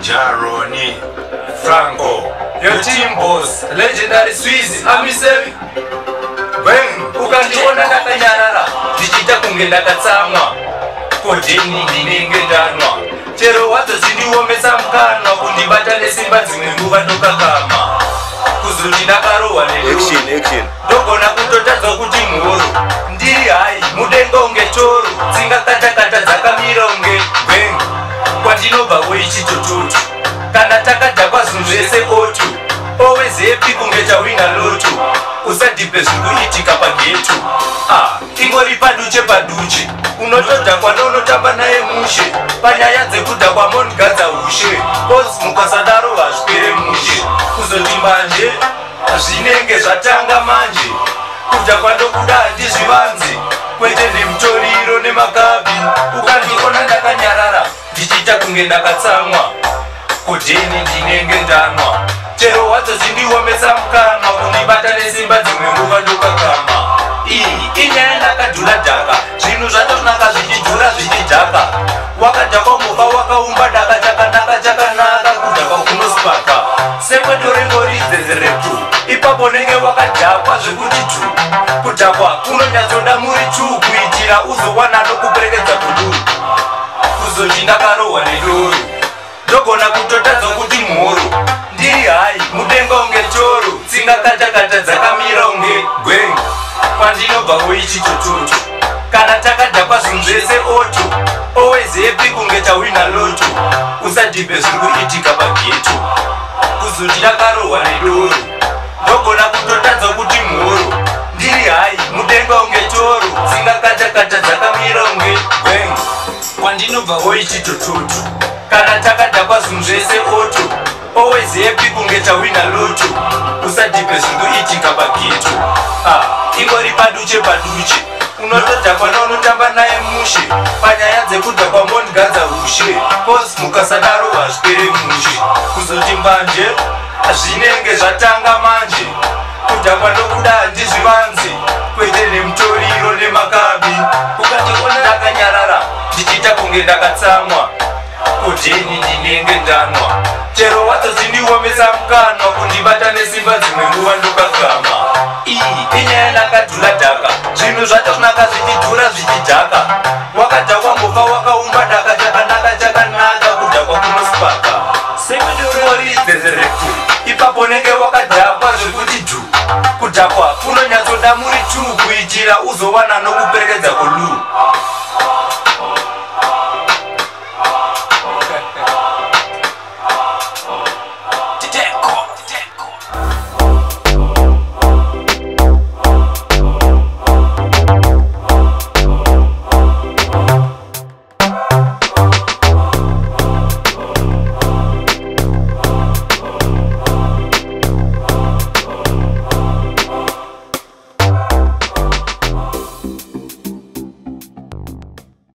Jaroni, Franco, your team boss, legendary Swiss, Amisevi. Bang, ukandiona ndakanyarara, ndichita kunge ndakatsamwa. Kodeni ndinenge ndanwa. Chero wadzozvindiomesa mukanwa kundibata nesimba dzimwe nguva ndokakama. Kuzoti ndakarohwa nedoro. Ndogona kutotadza kuti mhoro. Ndiri hai, mudenga unge toro. Tsinga katakata dzakamira unge bang. Kwandinobva woichitototo. Kana takadhakwa zvinhu zvese oto. Always happy kunge tawina loto. Usadhipe zvikuitika pageto. Ingori paduche paduche. Unotodhakwa neunotamba naye mushe. Panyaya dzekudhakwa mongadza ushe. Bosi mukasadaro hazvipere mushe. Kuzoti mbanje zvinenge zvatanga manje. Kudhakwa ndokuda handizvivanze. Kwete nemutoriro nemakabi. Ukandiona ndakanyarara ndichita kunge ndakatsamwa. Kodeni ndinenge ndanwa. Chero wadzozvindiomesa mukanwa kundibata nesimba dzimwe nguva ndokakama. Iyi inyaya ndakadhura dhaka. Zvinhu zvacho zvinaka zvichidhura zvichidhaka. Wakadhakwa muka wakaumba dhaka chakanaka chakanaka. Kudhakwa kunospaka sekwetorengori dzezeretu. Ipapo nenge wakadhakwa zvekuti tu. Kudhakwa kunonyatsoda muri tu kuitira uzowana nokuperekedza kuduru. Kuzoti ndakarohwa nedoro. Ndogona kutotadza kuti mhoro. Ndiri hai, mudenga unge toro. Tsinga katakata dzakamira unge gwenga. Kwandinobva woichitototo. Kana takadhakwa zvinhu zvese oto. Always happy kunge tawina loto. Usadhipe zvirikuitika pageto. Kuzoti ndakarohwa nedoro. Ndogona kutotadza kuti mhoro. Ndiri hai, mudenga unge toro. Tsinga katakata dzakamira unge gwenga. Kwandinobva woichitototo. Kana takadhakwa zvinhu zvese oto. Always happy kunge tawina loto. Usadhipe zvirikuitika pageto. Ingori paduche paduche. Unotodhakwa neunotamba naye mushe. Panyaya dzekudhakwa mongadza ushe. Bosi mukasadaro hazvipere mushe. Kuzoti mbanje zvinenge zvatanga manje. Kudhakwa ndokuda handizvivanze. Kwete nemutoriro nemakabi. Ukandiona ndakanyarara ndichita kunge ndakatsamwa. Kodeni ndinenge ndanwa. Chero wadzozvindiomesa mukanwa kundibata nesimba dzimwe nguva ndokakama. Iyi inyaya ndakadhura dhaka. Zvinhu zvacho zvinaka zvichidhura zvichidhaka. Wakadhakwa muka wakaumba dhaka chakanaka chakanaka. Kudhakwa kunospaka sekwetorengori dzezeretu. Ipapo nenge wakadhakwa zvekuti dhu. Kudhakwa kunonyatsoda muri tu kuitira uzowana